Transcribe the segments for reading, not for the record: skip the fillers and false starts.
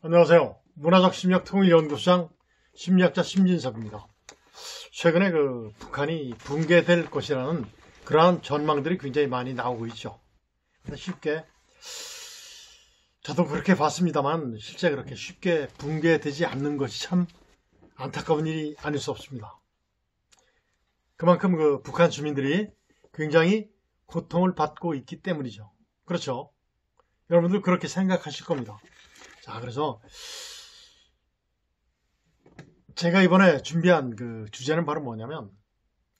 안녕하세요. 문화적 심리학 통일연구소장 심리학자 심진석입니다. 최근에 북한이 붕괴될 것이라는 그러한 전망들이 굉장히 많이 나오고 있죠. 쉽게 저도 그렇게 봤습니다만 실제 그렇게 쉽게 붕괴되지 않는 것이 참 안타까운 일이 아닐 수 없습니다. 그만큼 북한 주민들이 굉장히 고통을 받고 있기 때문이죠. 그렇죠? 여러분들 그렇게 생각하실 겁니다. 자, 그래서 제가 이번에 준비한 주제는 바로 뭐냐면,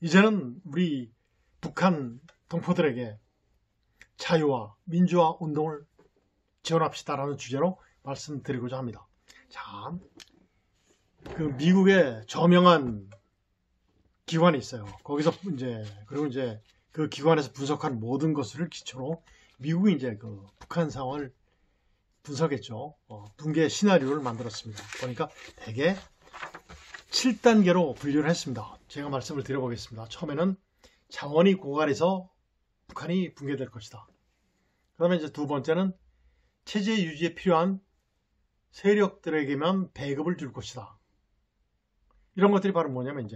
이제는 우리 북한 동포들에게 자유와 민주화 운동을 지원합시다라는 주제로 말씀드리고자 합니다. 자, 미국의 저명한 기관이 있어요. 거기서 그리고 그 기관에서 분석한 모든 것을 기초로 미국이 북한 상황을 분석했죠. 붕괴 시나리오를 만들었습니다. 그러니까 대개 7단계로 분류를 했습니다. 제가 말씀을 드려보겠습니다. 처음에는 자원이 고갈해서 북한이 붕괴될 것이다. 그 다음에 두 번째는 체제 유지에 필요한 세력들에게만 배급을 줄 것이다. 이런 것들이 바로 뭐냐면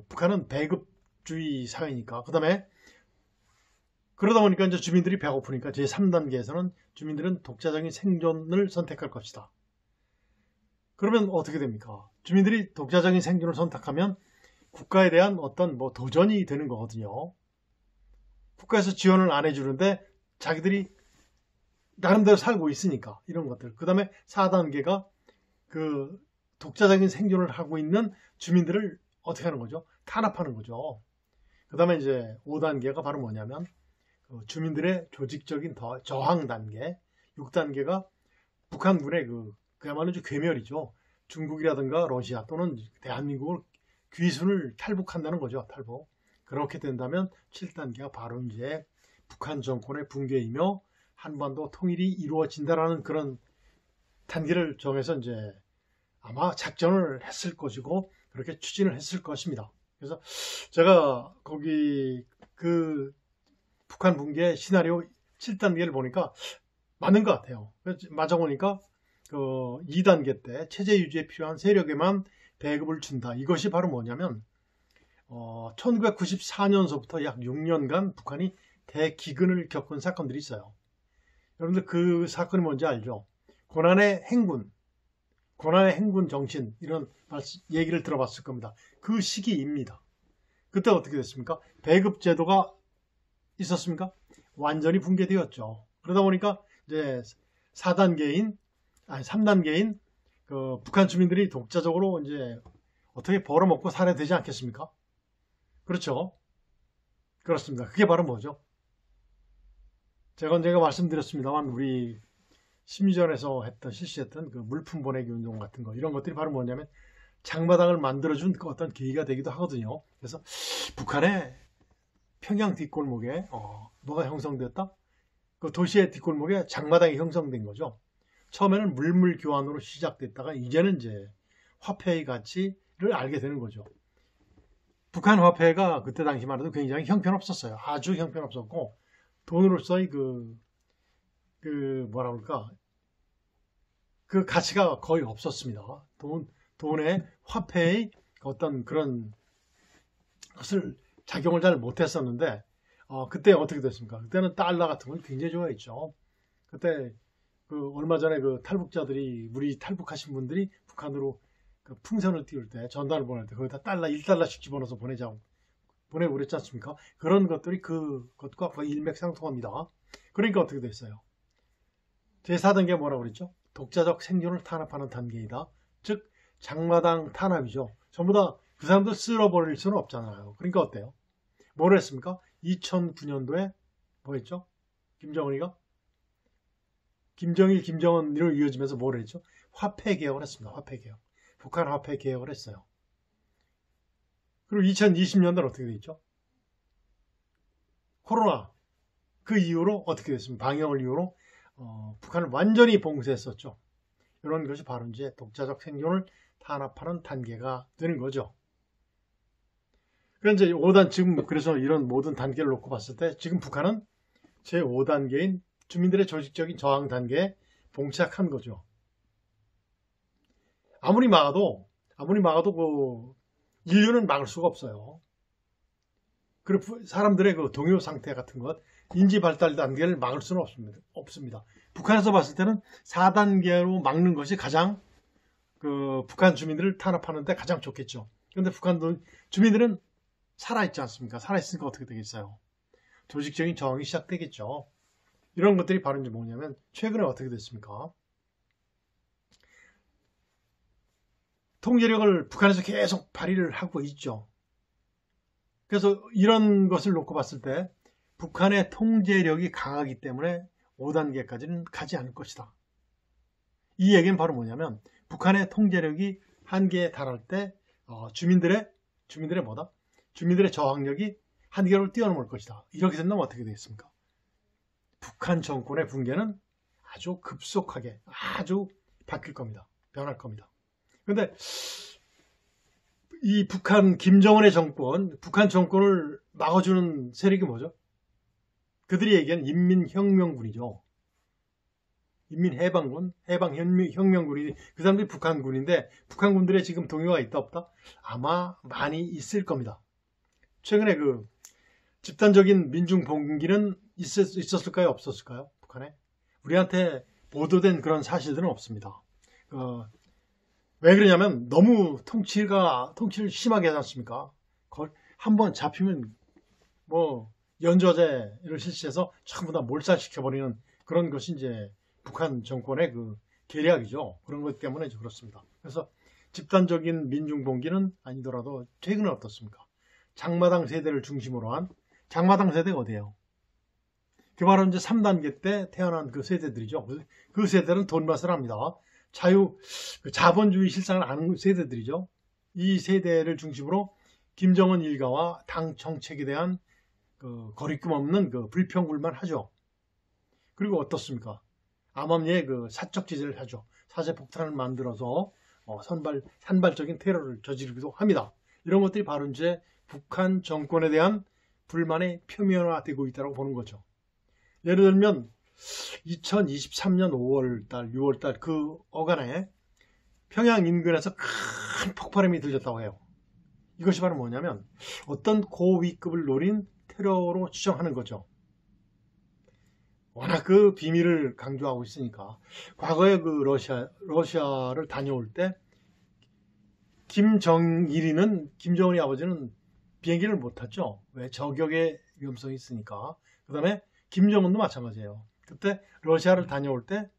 북한은 배급주의 사회니까. 그 다음에 그러다 보니까 주민들이 배고프니까 제3단계에서는 주민들은 독자적인 생존을 선택할 것이다. 그러면 어떻게 됩니까? 주민들이 독자적인 생존을 선택하면 국가에 대한 어떤 도전이 되는 거거든요. 국가에서 지원을 안 해주는데 자기들이 나름대로 살고 있으니까 이런 것들. 그 다음에 4단계가 독자적인 생존을 하고 있는 주민들을 어떻게 하는 거죠? 탄압하는 거죠. 그 다음에 5단계가 바로 뭐냐면 주민들의 조직적인 저항 단계, 6단계가 북한군의 그야말로 괴멸이죠. 중국이라든가 러시아 또는 대한민국을 귀순을 탈북한다는 거죠. 탈북. 그렇게 된다면 7단계가 바로 북한 정권의 붕괴이며 한반도 통일이 이루어진다라는 그런 단계를 정해서 아마 작전을 했을 것이고 그렇게 추진을 했을 것입니다. 그래서 제가 거기 북한 붕괴 시나리오 7단계를 보니까 맞는 것 같아요. 맞아보니까 2단계 때 체제 유지에 필요한 세력에만 배급을 준다. 이것이 바로 뭐냐면 1994년서부터 약 6년간 북한이 대기근을 겪은 사건들이 있어요. 여러분들 그 사건이 뭔지 알죠? 고난의 행군 정신 이런 얘기를 들어봤을 겁니다. 그 시기입니다. 그때 어떻게 됐습니까? 배급 제도가 있었습니까? 완전히 붕괴되었죠. 그러다 보니까 3단계인 북한 주민들이 독자적으로 어떻게 벌어먹고 살아야 되지 않겠습니까? 그렇죠? 그렇습니다. 그게 바로 뭐죠? 제가 말씀드렸습니다만 우리 심리전에서 실시했던 물품 보내기 운동 같은 거 이런 것들이 바로 뭐냐면 장마당을 만들어준 어떤 계기가 되기도 하거든요. 그래서 북한의 평양 뒷골목에 뭐가 형성되었다? 도시의 뒷골목에 장마당이 형성된 거죠. 처음에는 물물 교환으로 시작됐다가 이제는 화폐의 가치를 알게 되는 거죠. 북한 화폐가 그때 당시만 해도 굉장히 형편없었어요. 아주 형편없었고 돈으로서의 뭐라 그럴까? 그 가치가 거의 없었습니다. 돈의 화폐의 어떤 그런 것을 작용을 잘 못했었는데 그때 어떻게 됐습니까? 그때는 달러 같은 건 굉장히 좋아했죠. 그때 얼마 전에 탈북자들이 우리 탈북하신 분들이 북한으로 풍선을 띄울 때 전단을 보낼 때 거기다 1달러씩 집어넣어서 보내고 그랬지 않습니까? 그런 것들이 그것과 거의 일맥상통합니다. 그러니까 어떻게 됐어요? 제4단계가 뭐라고 그랬죠? 독자적 생존을 탄압하는 단계이다. 즉 장마당 탄압이죠. 전부 다 그 사람들 쓸어버릴 수는 없잖아요. 그러니까 어때요? 뭐를 했습니까? 2009년도에 뭐 했죠? 김정은으로 이어지면서 뭐를 했죠? 화폐 개혁을 했습니다. 화폐 개혁. 북한 화폐 개혁을 했어요. 그리고 2020년도는 어떻게 됐죠? 코로나 그 이후로 어떻게 됐습니까? 방역을 이유로 북한을 완전히 봉쇄했었죠. 이런 것이 바로 독자적 생존을 탄압하는 단계가 되는 거죠. 그래서 5단 그래서 이런 모든 단계를 놓고 봤을 때 지금 북한은 제5단계인 주민들의 조직적인 저항 단계에 봉착한 거죠. 아무리 막아도 그 인류는 막을 수가 없어요. 그리고 사람들의 그 동요 상태 같은 것, 인지 발달 단계를 막을 수는 없습니다. 북한에서 봤을 때는 4단계로 막는 것이 가장 그 북한 주민들을 탄압하는 데 가장 좋겠죠. 그런데 북한 주민들은 살아있지 않습니까? 살아있으니까 어떻게 되겠어요? 조직적인 저항이 시작되겠죠. 이런 것들이 바로 이제 뭐냐면 최근에 어떻게 됐습니까? 통제력을 북한에서 계속 발휘를 하고 있죠. 그래서 이런 것을 놓고 봤을 때 북한의 통제력이 강하기 때문에 5단계까지는 가지 않을 것이다. 이 얘기는 바로 뭐냐면 북한의 통제력이 한계에 달할 때 주민들의 뭐다? 주민들의 저항력이 한계를 뛰어넘을 것이다. 이렇게 된다면 어떻게 되겠습니까? 북한 정권의 붕괴는 아주 급속하게 아주 바뀔 겁니다. 변할 겁니다. 그런데 이 김정은의 정권, 북한 정권을 막아주는 세력이 뭐죠? 그들이 얘기하는 인민혁명군이죠. 인민해방군, 해방혁명군이 그 사람들이 북한군인데 북한군들의 지금 동요가 있다 없다? 아마 많이 있을 겁니다. 최근에 그 집단적인 민중봉기는 있었을까요? 없었을까요? 북한에? 우리한테 보도된 그런 사실들은 없습니다. 왜 그러냐면 너무 통치를 심하게 하지 않습니까? 한번 잡히면 뭐 연좌제를 실시해서 전부 다 몰살시켜버리는 그런 것이 이제 북한 정권의 그 계략이죠. 그런 것 때문에 그렇습니다. 그래서 집단적인 민중봉기는 아니더라도 최근에 어떻습니까? 장마당 세대를 중심으로 한 장마당 세대가 어디예요? 그 바로 이제 3단계 때 태어난 그 세대들이죠. 그 세대는 돈 맛을 합니다. 자본주의 실상을 아는 세대들이죠. 이 세대를 중심으로 김정은 일가와 당 정책에 대한 그 거리낌 없는 그 불평불만 하죠. 그리고 어떻습니까? 암암리에 그 사적 지지를 하죠. 사제 폭탄을 만들어서 산발적인 테러를 저지르기도 합니다. 이런 것들이 바로 이제 북한 정권에 대한 불만의 표면화되고 있다고 보는 거죠. 예를 들면 2023년 5월달, 6월달 그 어간에 평양 인근에서 큰 폭발음이 들렸다고 해요. 이것이 바로 뭐냐면 어떤 고위급을 노린 테러로 추정하는 거죠. 워낙 그 비밀을 강조하고 있으니까. 과거에 그 러시아를 다녀올 때 김정은이 아버지는 비행기를 못 탔죠. 왜? 저격의 위험성이 있으니까. 그 다음에 김정은도 마찬가지예요. 그때 러시아를 다녀올 때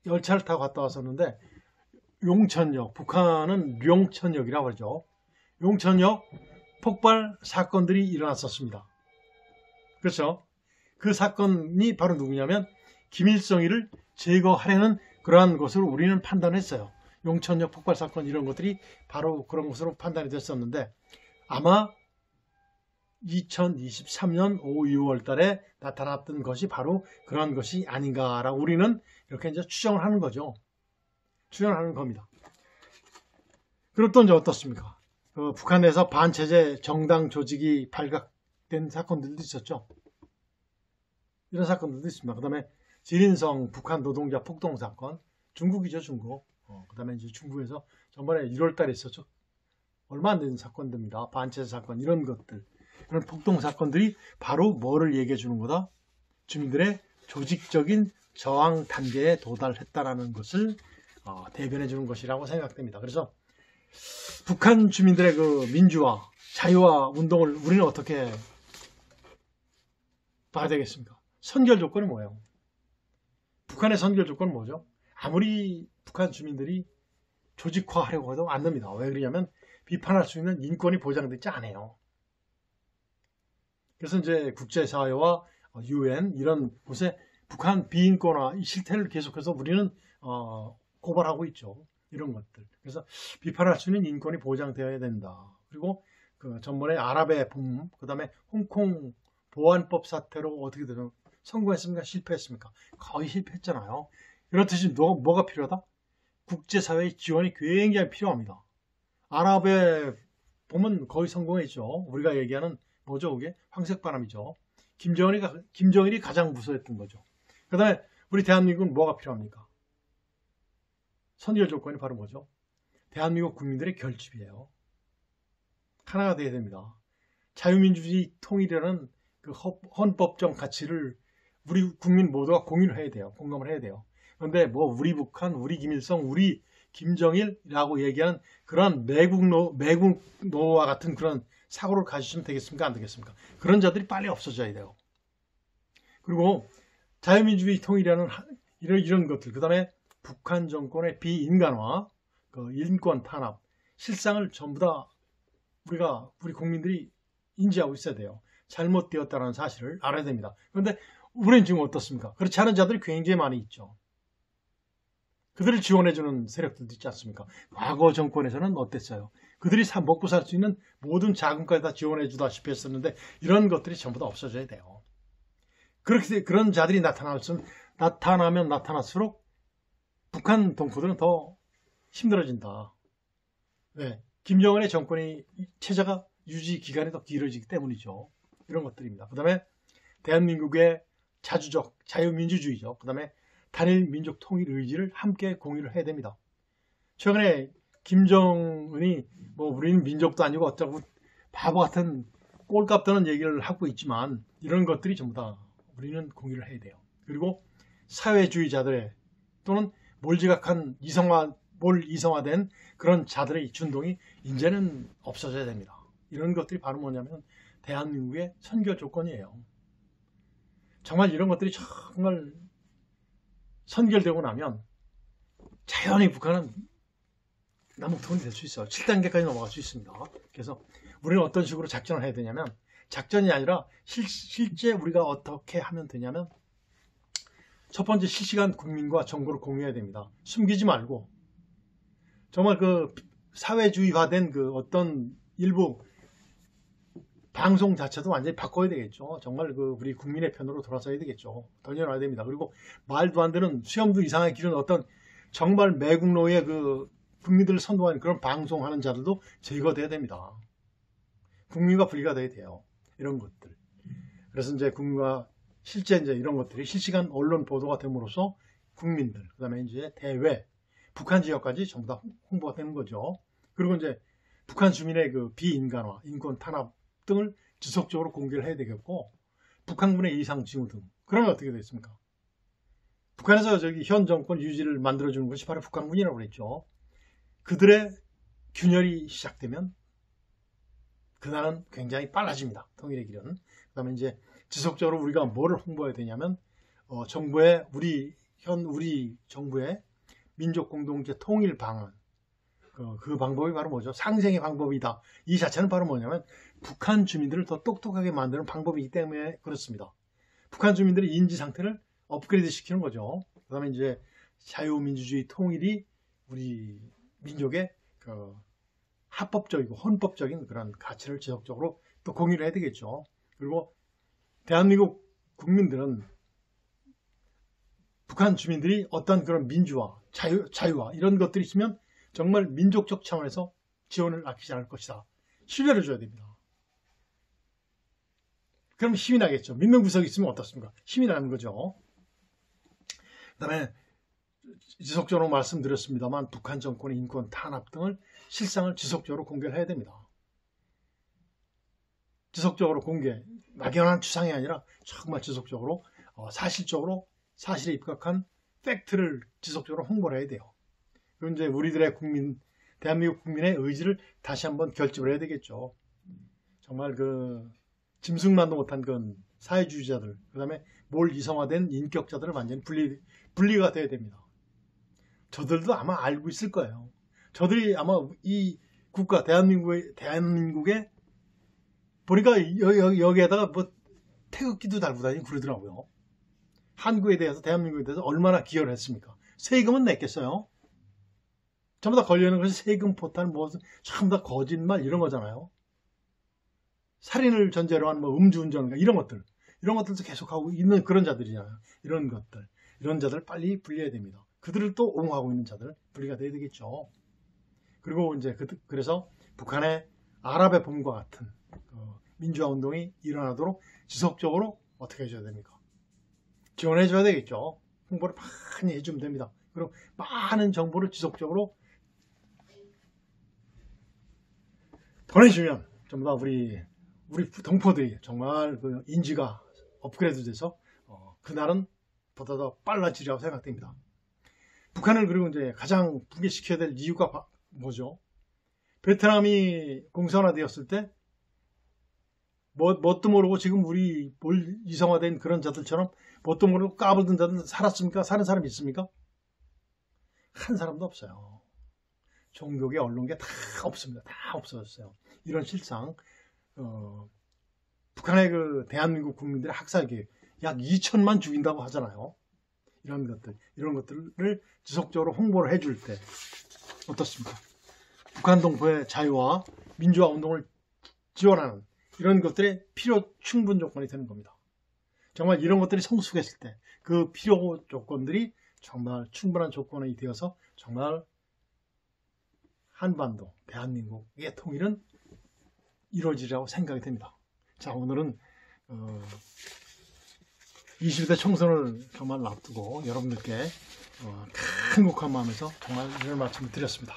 열차를 타고 갔다 왔었는데 용천역, 북한은 룡천역이라고 하죠. 용천역 폭발 사건들이 일어났었습니다. 그렇죠? 그 사건이 바로 누구냐면 김일성이를 제거하려는 그러한 것으로 우리는 판단했어요. 용천역 폭발 사건 이런 것들이 바로 그런 것으로 판단이 됐었는데 아마 2023년 5, 6월 달에 나타났던 것이 바로 그런 것이 아닌가라고 우리는 이렇게 이제 추정을 하는 거죠. 추정을 하는 겁니다. 그리고 또 이제 어떻습니까? 북한에서 반체제 정당 조직이 발각된 사건들도 있었죠. 이런 사건들도 있습니다. 그 다음에 지린성 북한 노동자 폭동 사건, 중국이죠, 중국. 그 다음에 이제 중국에서 전번에 1월 달에 있었죠. 얼마 안 되는 사건들입니다. 반체제 사건, 이런 것들. 이런 폭동 사건들이 바로 뭐를 얘기해 주는 거다? 주민들의 조직적인 저항 단계에 도달했다라는 것을 대변해 주는 것이라고 생각됩니다. 그래서 북한 주민들의 그 민주화, 자유화 운동을 우리는 어떻게 봐야 되겠습니까? 선결 조건이 뭐예요? 북한의 선결 조건은 뭐죠? 아무리 북한 주민들이 조직화하려고 해도 안 됩니다. 왜 그러냐면 비판할 수 있는 인권이 보장되지 않아요. 그래서 이제 국제사회와 UN 이런 곳에 북한 비인권화 이 실태를 계속해서 우리는 고발하고 있죠. 이런 것들. 그래서 비판할 수 있는 인권이 보장되어야 된다. 그리고 그 전번에 아랍의 붐, 그 다음에 홍콩 보안법 사태로 어떻게 되죠? 성공했습니까? 실패했습니까? 거의 실패했잖아요. 이렇듯이 뭐가 필요하다? 국제사회의 지원이 굉장히 필요합니다. 아랍의 봄은 거의 성공했죠. 우리가 얘기하는 뭐죠? 그게 황색바람이죠. 김정일이 가장 무서워했던 거죠. 그 다음에 우리 대한민국은 뭐가 필요합니까? 선결 조건이 바로 뭐죠? 대한민국 국민들의 결집이에요. 하나가 돼야 됩니다. 자유민주주의 통일이라는 그 헌법적 가치를 우리 국민 모두가 공유를 해야 돼요. 공감을 해야 돼요. 그런데 뭐 우리 북한, 우리 김일성, 우리 김정일이라고 얘기하는 그런 매국노와 같은 그런 사고를 가지시면 되겠습니까? 안 되겠습니까? 그런 자들이 빨리 없어져야 돼요. 그리고 자유민주주의 통일이라는 이런 것들, 그 다음에 북한 정권의 비인간화, 그 인권 탄압, 실상을 전부 다 우리 국민들이 인지하고 있어야 돼요. 잘못되었다는 사실을 알아야 됩니다. 그런데 우리는 지금 어떻습니까? 그렇지 않은 자들이 굉장히 많이 있죠. 그들을 지원해주는 세력들도 있지 않습니까? 과거 정권에서는 어땠어요? 그들이 먹고 살 수 있는 모든 자금까지 다 지원해주다시피 했었는데 이런 것들이 전부 다 없어져야 돼요. 그렇게 그런 자들이 나타나면 나타날수록 북한 동포들은 더 힘들어진다. 왜? 김정은의 정권이 체제가 유지 기간이 더 길어지기 때문이죠. 이런 것들입니다. 그 다음에 대한민국의 자주적 자유민주주의죠. 그 다음에 단일 민족 통일 의지를 함께 공유를 해야 됩니다. 최근에 김정은이 뭐 우리는 민족도 아니고 어쩌고 바보 같은 꼴값 드는 얘기를 하고 있지만 이런 것들이 전부 다 우리는 공유를 해야 돼요. 그리고 사회주의자들의 또는 몰지각한 이성화된 그런 자들의 준동이 이제는 없어져야 됩니다. 이런 것들이 바로 뭐냐면 대한민국의 선결 조건이에요. 정말 이런 것들이 정말 선결되고 나면 자연히 북한은 남북통일이 될 수 있어요. 7단계까지 넘어갈 수 있습니다. 그래서 우리는 어떤 식으로 작전을 해야 되냐면 작전이 아니라 실제 우리가 어떻게 하면 되냐면 첫 번째 실시간 국민과 정보를 공유해야 됩니다. 숨기지 말고 정말 그 사회주의화된 그 어떤 일부 방송 자체도 완전히 바꿔야 되겠죠. 정말 그 우리 국민의 편으로 돌아서야 되겠죠. 던져놔야 됩니다. 그리고 말도 안 되는 수염도 이상하게 기른 어떤 정말 매국노의 그 국민들을 선동하는 그런 방송하는 자들도 제거돼야 됩니다. 국민과 분리가 돼야 돼요. 이런 것들. 그래서 이제 국민과 실제 이제 이런 것들이 실시간 언론 보도가 됨으로써 국민들, 그 다음에 이제 대외, 북한 지역까지 전부 다 홍보가 되는 거죠. 그리고 이제 북한 주민의 그 비인간화, 인권 탄압 등을 지속적으로 공개를 해야 되겠고, 북한군의 이상 징후 등. 그러면 어떻게 되겠습니까? 북한에서 현 정권 유지를 만들어주는 것이 바로 북한군이라고 그랬죠. 그들의 균열이 시작되면 그날은 굉장히 빨라집니다. 통일의 길은. 그 다음에 이제 지속적으로 우리가 뭐를 홍보해야 되냐면 정부의 우리 정부의 민족 공동체 통일 방안 그 방법이 바로 뭐죠? 상생의 방법이다. 이 자체는 바로 뭐냐면 북한 주민들을 더 똑똑하게 만드는 방법이기 때문에 그렇습니다. 북한 주민들의 인지 상태를 업그레이드 시키는 거죠. 그 다음에 이제 자유민주주의 통일이 우리 민족의 그 합법적이고 헌법적인 그런 가치를 지속적으로 또 공유를 해야 되겠죠. 그리고 대한민국 국민들은 북한 주민들이 어떤 그런 민주화, 자유화 이런 것들이 있으면 정말 민족적 차원에서 지원을 아끼지 않을 것이다. 신뢰를 줘야 됩니다. 그럼 힘이 나겠죠. 믿는 구석이 있으면 어떻습니까? 힘이 나는 거죠. 그 다음에 지속적으로 말씀드렸습니다만 북한 정권의 인권 탄압 등을 실상을 지속적으로 공개를 해야 됩니다. 지속적으로 공개, 막연한 추상이 아니라 정말 지속적으로 사실적으로 사실에 입각한 팩트를 지속적으로 홍보를 해야 돼요. 그리고 이제 우리들의 대한민국 국민의 의지를 다시 한번 결집을 해야 되겠죠. 정말 그 짐승만도 못한 그런 사회주의자들, 그 다음에 이성화된 인격자들을 완전히 분리가 돼야 됩니다. 저들도 아마 알고 있을 거예요. 저들이 아마 이 국가 대한민국에 보니까 여기에다가 뭐 태극기도 달고 다니고 그러더라고요. 한국에 대해서 대한민국에 대해서 얼마나 기여를 했습니까? 세금은 냈겠어요? 전부 다 걸려있는 것이 세금 포탈 전부 다 거짓말 이런 거잖아요. 살인을 전제로 한 음주운전 이런 것들도 계속하고 있는 그런 자들이잖아요. 이런 자들 빨리 분리해야 됩니다. 그들을 또 옹호하고 있는 자들 분리가 돼야 되겠죠. 그리고 이제 그래서 북한의 아랍의 봄과 같은 민주화 운동이 일어나도록 지속적으로 어떻게 해줘야 됩니까? 지원해줘야 되겠죠. 홍보를 많이 해주면 됩니다. 그리고 많은 정보를 지속적으로 보내주면 전부 다 우리 동포들이 정말 그 인지가 업그레이드 돼서 그날은 보다 더 빨라지리라고 생각됩니다. 북한을 그리고 이제 가장 붕괴시켜야 될 이유가 뭐죠? 베트남이 공산화되었을 때 뭣도 모르고 지금 우리 이성화된 그런 자들처럼 뭣도 모르고 까불던 자들 살았습니까? 사는 사람 있습니까? 한 사람도 없어요. 종교계 언론계 다 없습니다. 다 없어졌어요. 이런 실상 북한의 그 대한민국 국민들의 학살계획 약 2천만 죽인다고 하잖아요. 이런 것들을 지속적으로 홍보를 해줄 때 어떻습니까? 북한 동포의 자유와 민주화 운동을 지원하는 이런 것들의 필요 충분 조건이 되는 겁니다. 정말 이런 것들이 성숙했을 때 그 필요 조건들이 정말 충분한 조건이 되어서 정말 한반도, 대한민국의 통일은 이루어지리라고 생각이 됩니다. 자, 오늘은 21대 총선을 정말 앞두고 여러분들께 행복한 마음에서 정말 이런 말씀을 드렸습니다.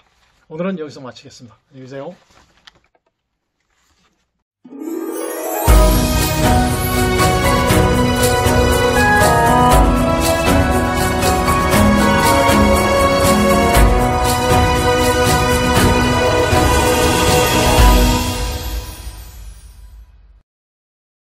오늘은 여기서 마치겠습니다. 안녕히 계세요.